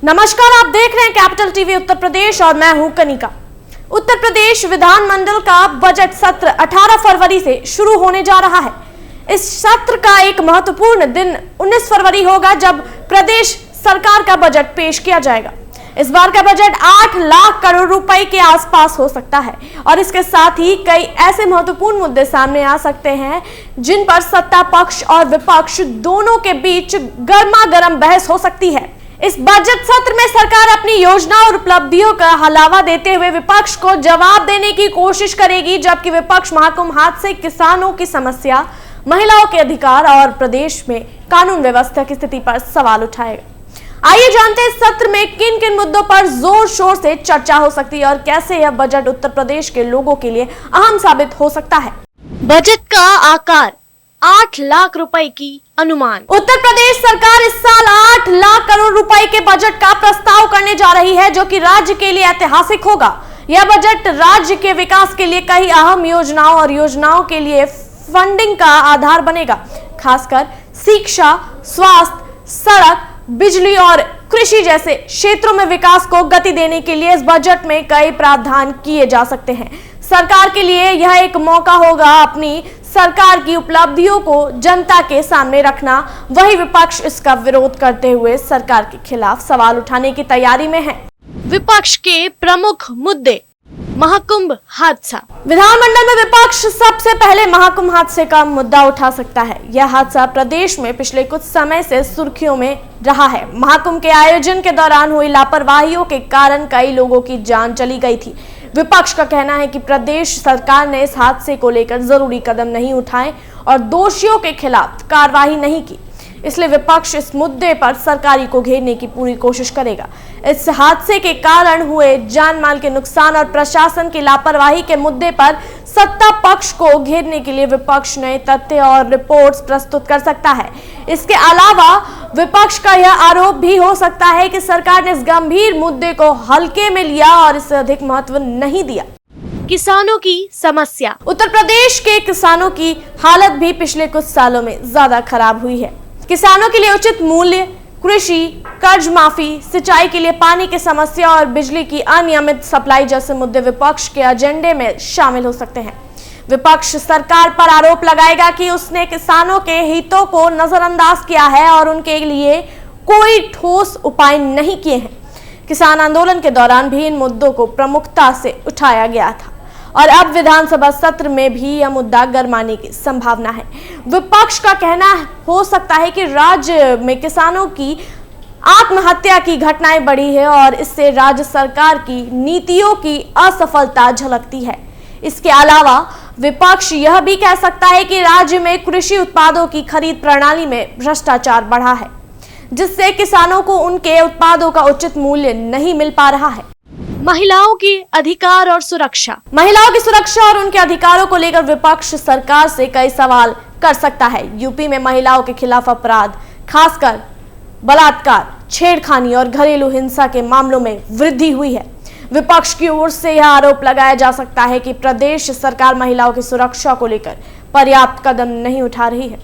नमस्कार, आप देख रहे हैं कैपिटल टीवी उत्तर प्रदेश और मैं हूं कनिका। उत्तर प्रदेश विधानमंडल का बजट सत्र 18 फरवरी से शुरू होने जा रहा है। इस सत्र का एक महत्वपूर्ण दिन 19 फरवरी होगा, जब प्रदेश सरकार का बजट पेश किया जाएगा। इस बार का बजट 8 लाख करोड़ रुपए के आसपास हो सकता है और इसके साथ ही कई ऐसे महत्वपूर्ण मुद्दे सामने आ सकते हैं जिन पर सत्ता पक्ष और विपक्ष दोनों के बीच गर्मा गर्म बहस हो सकती है। इस बजट सत्र में सरकार अपनी योजना और उपलब्धियों का हवाला देते हुए विपक्ष को जवाब देने की कोशिश करेगी, जबकि विपक्ष महाकुंभ हाथ से किसानों की समस्या, महिलाओं के अधिकार और प्रदेश में कानून व्यवस्था की स्थिति पर सवाल उठाएगा। आइए जानते हैं इस सत्र में किन किन मुद्दों पर जोर शोर से चर्चा हो सकती है और कैसे यह बजट उत्तर प्रदेश के लोगों के लिए अहम साबित हो सकता है। बजट का आकार 8 लाख रुपए की अनुमान। उत्तर प्रदेश सरकार इस साल 8 लाख करोड़ रुपए के बजट का प्रस्ताव करने जा रही है, जो कि राज्य के लिए ऐतिहासिक होगा। यह बजट राज्य के विकास के लिए कई अहम योजनाओं के लिए फंडिंग का आधार बनेगा। खासकर शिक्षा, स्वास्थ्य, सड़क, बिजली और कृषि जैसे क्षेत्रों में विकास को गति देने के लिए इस बजट में कई प्रावधान किए जा सकते हैं। सरकार के लिए यह एक मौका होगा अपनी सरकार की उपलब्धियों को जनता के सामने रखना। वही विपक्ष इसका विरोध करते हुए सरकार के खिलाफ सवाल उठाने की तैयारी में है। विपक्ष के प्रमुख मुद्दे। महाकुंभ हादसा। विधानमंडल में विपक्ष सबसे पहले महाकुंभ हादसे का मुद्दा उठा सकता है। यह हादसा प्रदेश में पिछले कुछ समय से सुर्खियों में रहा है। महाकुंभ के आयोजन के दौरान हुई लापरवाहियों के कारण कई लोगों की जान चली गई थी। विपक्ष का कहना है कि प्रदेश सरकार ने इस हादसे को लेकर जरूरी कदम नहीं उठाए और दोषियों के खिलाफ कार्रवाई नहीं की, इसलिए विपक्ष इस मुद्दे पर सरकार को घेरने की पूरी कोशिश करेगा। इस हादसे के कारण हुए जान माल के नुकसान और प्रशासन की लापरवाही के मुद्दे पर सत्ता पक्ष को घेरने के लिए विपक्ष नए तथ्य और रिपोर्ट्स प्रस्तुत कर सकता है। इसके अलावा विपक्ष का यह आरोप भी हो सकता है कि सरकार ने इस गंभीर मुद्दे को हल्के में लिया और इसे अधिक महत्व नहीं दिया। किसानों की समस्या। उत्तर प्रदेश के किसानों की हालत भी पिछले कुछ सालों में ज्यादा खराब हुई है। किसानों के लिए उचित मूल्य, कृषि कर्ज माफी, सिंचाई के लिए पानी की समस्या और बिजली की अनियमित सप्लाई जैसे मुद्दे विपक्ष के एजेंडे में शामिल हो सकते हैं। विपक्ष सरकार पर आरोप लगाएगा कि उसने किसानों के हितों को नजरअंदाज किया है और उनके लिए कोई ठोस उपाय नहीं किए हैं। किसान आंदोलन के दौरान भी इन मुद्दों को प्रमुखता से उठाया गया था और अब विधानसभा सत्र में भी यह मुद्दा गरमाने की संभावना है। विपक्ष का कहना हो सकता है कि राज्य में किसानों की आत्महत्या की घटनाएं बढ़ी है और इससे राज्य सरकार की नीतियों की असफलता झलकती है। इसके अलावा विपक्ष यह भी कह सकता है कि राज्य में कृषि उत्पादों की खरीद प्रणाली में भ्रष्टाचार बढ़ा है, जिससे किसानों को उनके उत्पादों का उचित मूल्य नहीं मिल पा रहा है। महिलाओं की अधिकार और सुरक्षा। महिलाओं की सुरक्षा और उनके अधिकारों को लेकर विपक्ष सरकार से कई सवाल कर सकता है। यूपी में महिलाओं के खिलाफ अपराध, खासकर बलात्कार, छेड़खानी और घरेलू हिंसा के मामलों में वृद्धि हुई है। विपक्ष की ओर से यह आरोप लगाया जा सकता है कि प्रदेश सरकार महिलाओं की सुरक्षा को लेकर पर्याप्त कदम नहीं उठा रही है।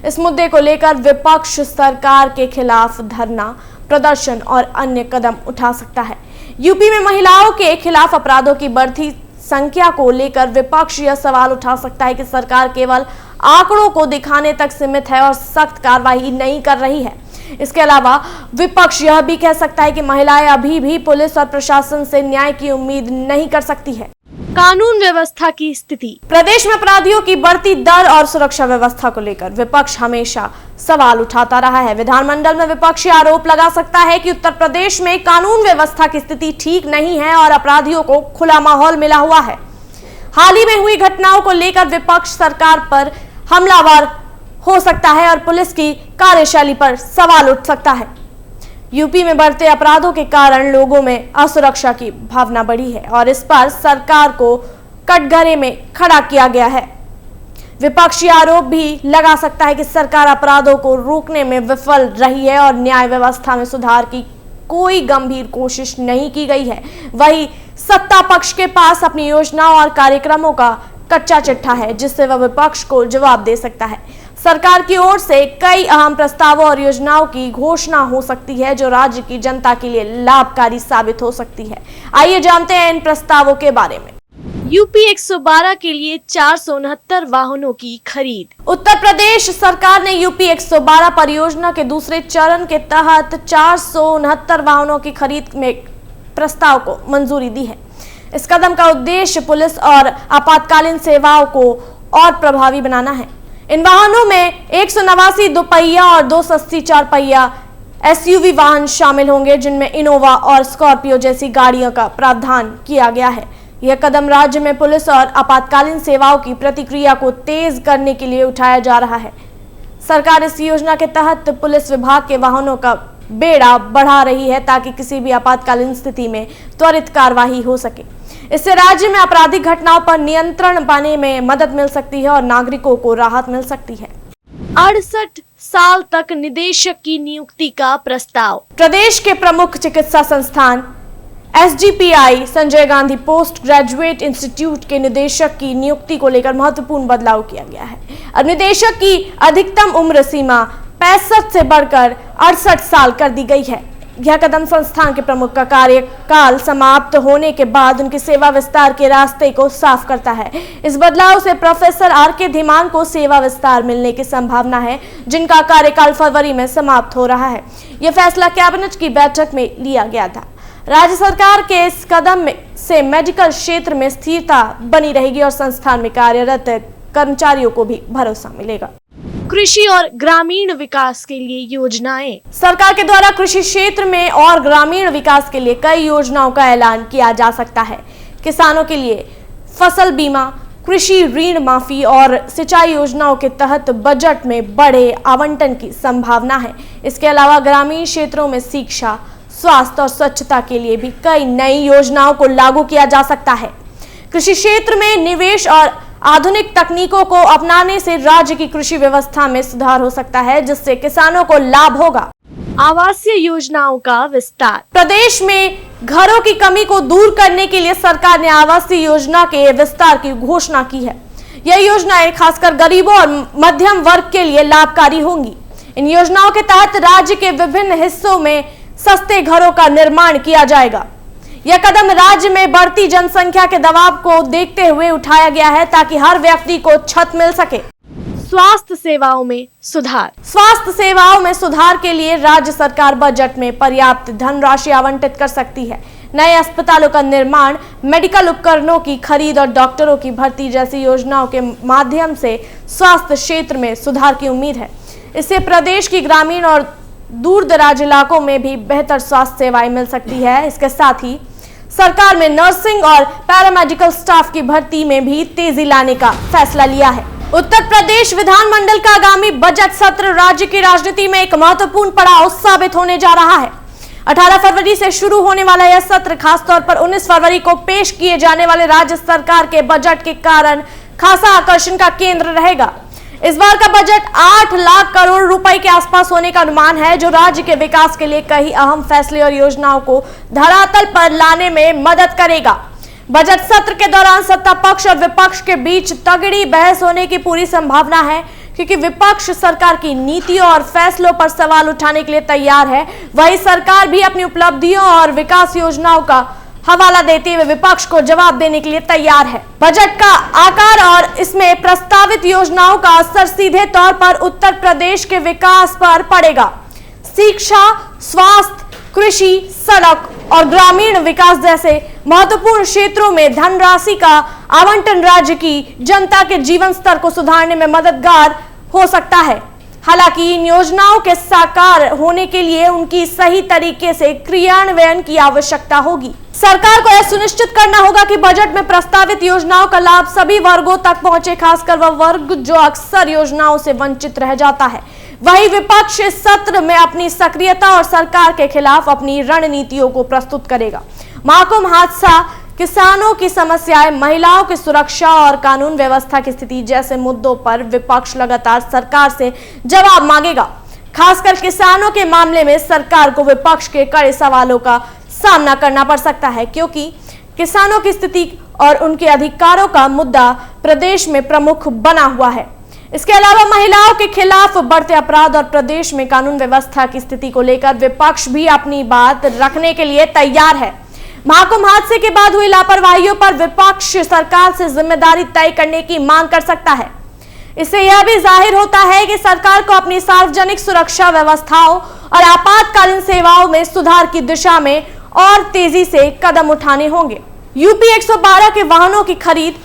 इस मुद्दे को लेकर विपक्ष सरकार के खिलाफ धरना, प्रदर्शन और अन्य कदम उठा सकता है। यूपी में महिलाओं के खिलाफ अपराधों की बढ़ती संख्या को लेकर विपक्ष यह सवाल उठा सकता है कि सरकार केवल आंकड़ों को दिखाने तक सीमित है और सख्त कार्रवाई नहीं कर रही है। इसके अलावा विपक्ष यह भी कह सकता है कि महिलाएं अभी भी पुलिस और प्रशासन से न्याय की उम्मीद नहीं कर सकती है। कानून व्यवस्था की स्थिति। प्रदेश में अपराधियों की बढ़ती दर और सुरक्षा व्यवस्था को लेकर विपक्ष हमेशा सवाल उठाता रहा है। विधानमंडल में विपक्ष आरोप लगा सकता है कि उत्तर प्रदेश में कानून व्यवस्था की स्थिति ठीक नहीं है और अपराधियों को खुला माहौल मिला हुआ है। हाल ही में हुई घटनाओं को लेकर विपक्ष सरकार पर हमलावर हो सकता है और पुलिस की कार्यशैली पर सवाल उठ सकता है। यूपी में बढ़ते अपराधों के कारण लोगों में असुरक्षा की भावना बढ़ी है और इस पर सरकार को कटघरे में खड़ा किया गया है। विपक्षी आरोप भी लगा सकता है कि सरकार अपराधों को रोकने में विफल रही है और न्याय व्यवस्था में सुधार की कोई गंभीर कोशिश नहीं की गई है। वही सत्ता पक्ष के पास अपनी योजनाओं और कार्यक्रमों का कच्चा चिट्ठा है, जिससे वह विपक्ष को जवाब दे सकता है। सरकार की ओर से कई अहम प्रस्तावों और योजनाओं की घोषणा हो सकती है जो राज्य की जनता के लिए लाभकारी साबित हो सकती है। आइए जानते हैं इन प्रस्तावों के बारे में। यूपी 112 के लिए 469 वाहनों की खरीद। उत्तर प्रदेश सरकार ने यूपी 112 परियोजना के दूसरे चरण के तहत 469 वाहनों की खरीद में प्रस्ताव को मंजूरी दी है। इस कदम का उद्देश्य पुलिस और आपातकालीन सेवाओं को और प्रभावी बनाना है। इन वाहनों में 189 दोपहिया और 280 चार पहिया एसयूवी वाहन शामिल होंगे, जिनमें इनोवा और स्कॉर्पियो जैसी गाड़ियों का प्रावधान किया गया है। यह कदम राज्य में पुलिस और आपातकालीन सेवाओं की प्रतिक्रिया को तेज करने के लिए उठाया जा रहा है। सरकार इस योजना के तहत पुलिस विभाग के वाहनों का बेड़ा बढ़ा रही है ताकि किसी भी आपातकालीन स्थिति में त्वरित कार्रवाई हो सके। इससे राज्य में आपराधिक घटनाओं पर नियंत्रण पाने में मदद मिल सकती है और नागरिकों को राहत मिल सकती है। 68 साल तक निदेशक की नियुक्ति का प्रस्ताव। प्रदेश के प्रमुख चिकित्सा संस्थान SGPI Sanjay Gandhi post graduate institute के निदेशक की नियुक्ति को लेकर महत्वपूर्ण बदलाव किया गया है। अब निदेशक की अधिकतम उम्र सीमा 65 से बढ़कर 68 साल कर दी गई है। यह कदम संस्थान के प्रमुख का कार्यकाल समाप्त होने के बाद उनकी सेवा विस्तार के रास्ते को साफ करता है। इस बदलाव से प्रोफेसर RK धीमान को सेवा विस्तार मिलने की संभावना है, जिनका कार्यकाल फरवरी में समाप्त हो रहा है। यह फैसला कैबिनेट की बैठक में लिया गया था। राज्य सरकार के इस कदम से मेडिकल क्षेत्र में स्थिरता बनी रहेगी और संस्थान में कार्यरत कर्मचारियों को भी भरोसा मिलेगा। कृषि और ग्रामीण विकास के लिए योजनाएं। सरकार के द्वारा कृषि क्षेत्र में और ग्रामीण विकास के लिए कई योजनाओं का ऐलान किया जा सकता है। किसानों के लिए फसल बीमा, कृषि ऋण माफी और सिंचाई योजनाओं के तहत बजट में बड़े आवंटन की संभावना है। इसके अलावा ग्रामीण क्षेत्रों में शिक्षा, स्वास्थ्य और स्वच्छता के लिए भी कई नई योजनाओं को लागू किया जा सकता है। कृषि क्षेत्र में निवेश और आधुनिक तकनीकों को अपनाने से राज्य की कृषि व्यवस्था में सुधार हो सकता है, जिससे किसानों को लाभ होगा। आवासीय योजनाओं का विस्तार। प्रदेश में घरों की कमी को दूर करने के लिए सरकार ने आवासीय योजना के विस्तार की घोषणा की है। यह योजनाएं खासकर गरीबों और मध्यम वर्ग के लिए लाभकारी होंगी। इन योजनाओं के तहत राज्य के विभिन्न हिस्सों में सस्ते घरों का निर्माण किया जाएगा। यह कदम राज्य में बढ़ती जनसंख्या के दबाव को देखते हुए उठाया गया है ताकि हर व्यक्ति को छत मिल सके। स्वास्थ्य सेवाओं में सुधार। स्वास्थ्य सेवाओं में सुधार के लिए राज्य सरकार बजट में पर्याप्त धनराशि आवंटित कर सकती है। नए अस्पतालों का निर्माण, मेडिकल उपकरणों की खरीद और डॉक्टरों की भर्ती जैसी योजनाओं के माध्यम से स्वास्थ्य क्षेत्र में सुधार की उम्मीद है। इससे प्रदेश की ग्रामीण और दूर दराज इलाकों में भी बेहतर स्वास्थ्य सेवाएं मिल सकती है। इसके साथ ही सरकार में नर्सिंग और पैरामेडिकल स्टाफ की भर्ती में भी तेजी लाने का फैसला लिया है। उत्तर प्रदेश विधानमंडल का आगामी बजट सत्र राज्य की राजनीति में एक महत्वपूर्ण पड़ाव साबित होने जा रहा है। 18 फरवरी से शुरू होने वाला यह सत्र खासतौर पर 19 फरवरी को पेश किए जाने वाले राज्य सरकार के बजट के कारण खासा आकर्षण का केंद्र रहेगा। इस बार का बजट 8 लाख करोड़ रुपए के आसपास होने का अनुमान है, जो राज्य के विकास के लिए कई अहम फैसले और योजनाओं को धरातल पर लाने में मदद करेगा। बजट सत्र के दौरान सत्ता पक्ष और विपक्ष के बीच तगड़ी बहस होने की पूरी संभावना है, क्योंकि विपक्ष सरकार की नीतियों और फैसलों पर सवाल उठाने के लिए तैयार है। वहीं सरकार भी अपनी उपलब्धियों और विकास योजनाओं का हवाला देते हुए विपक्ष को जवाब देने के लिए तैयार है। बजट का आकार और इसमें प्रस्तावित योजनाओं का असर सीधे तौर पर उत्तर प्रदेश के विकास पर पड़ेगा। शिक्षा, स्वास्थ्य, कृषि, सड़क और ग्रामीण विकास जैसे महत्वपूर्ण क्षेत्रों में धनराशि का आवंटन राज्य की जनता के जीवन स्तर को सुधारने में मददगार हो सकता है। हालांकि इन योजनाओं के साकार होने के लिए उनकी सही तरीके से क्रियान्वयन की आवश्यकता होगी। सरकार को यह सुनिश्चित करना होगा कि बजट में प्रस्तावित योजनाओं का लाभ सभी वर्गों तक पहुंचे, खासकर वह वर्ग जो अक्सर योजनाओं से वंचित रह जाता है। वहीं विपक्ष इस सत्र में अपनी सक्रियता और सरकार के खिलाफ अपनी रणनीतियों को प्रस्तुत करेगा। महाकुंभ हादसा, किसानों की समस्याएं, महिलाओं की सुरक्षा और कानून व्यवस्था की स्थिति जैसे मुद्दों पर विपक्ष लगातार सरकार से जवाब मांगेगा। खासकर किसानों के मामले में सरकार को विपक्ष के कड़े सवालों का सामना करना पड़ सकता है, क्योंकि किसानों की स्थिति और उनके अधिकारों का मुद्दा प्रदेश में प्रमुख बना हुआ है। इसके अलावा महिलाओं के खिलाफ बढ़ते अपराध और प्रदेश में कानून व्यवस्था की स्थिति को लेकर विपक्ष भी अपनी बात रखने के लिए तैयार है। महाकुंभ हादसे के बाद हुई लापरवाहियों पर विपक्ष सरकार से जिम्मेदारी तय करने की मांग कर सकता है। इससे यह भी जाहिर होता है कि सरकार को अपनी सार्वजनिक सुरक्षा व्यवस्थाओं और आपातकालीन सेवाओं में सुधार की दिशा में और तेजी से कदम उठाने होंगे। यूपी 112 के वाहनों की खरीद,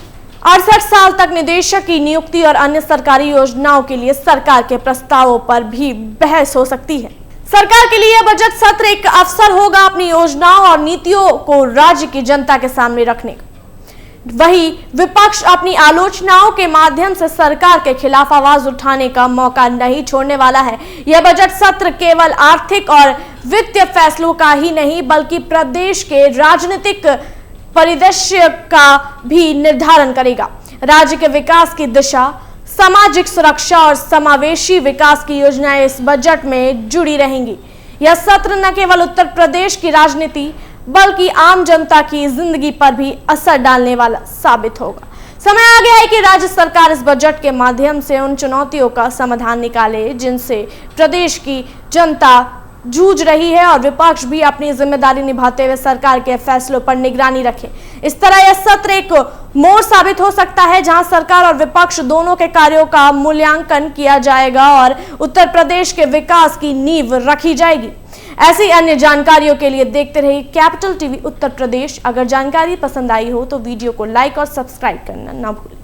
68 साल तक निदेशक की नियुक्ति और अन्य सरकारी योजनाओं के लिए सरकार के प्रस्तावों पर भी बहस हो सकती है। सरकार के लिए बजट सत्र एक अवसर होगा अपनी योजनाओं और नीतियों को राज्य की जनता के सामने रखने का। वहीं विपक्ष अपनी आलोचनाओं के माध्यम से सरकार के खिलाफ आवाज उठाने का मौका नहीं छोड़ने वाला है। यह बजट सत्र केवल आर्थिक और वित्तीय फैसलों का ही नहीं बल्कि प्रदेश के राजनीतिक परिदृश्य का भी निर्धारण करेगा। राज्य के विकास की दिशा, सामाजिक सुरक्षा और समावेशी विकास की योजनाएं इस बजट में जुड़ी रहेंगी। यह सत्र न केवल उत्तर प्रदेश की राजनीति बल्कि आम जनता की जिंदगी पर भी असर डालने वाला साबित होगा। समय आ गया है कि राज्य सरकार इस बजट के माध्यम से उन चुनौतियों का समाधान निकाले जिनसे प्रदेश की जनता जूझ रही है और विपक्ष भी अपनी जिम्मेदारी निभाते हुए सरकार के फैसलों पर निगरानी रखे। इस तरह यह सत्र एक मोड़ साबित हो सकता है जहां सरकार और विपक्ष दोनों के कार्यों का मूल्यांकन किया जाएगा और उत्तर प्रदेश के विकास की नींव रखी जाएगी। ऐसी अन्य जानकारियों के लिए देखते रहिए कैपिटल टीवी उत्तर प्रदेश। अगर जानकारी पसंद आई हो तो वीडियो को लाइक और सब्सक्राइब करना ना भूलें।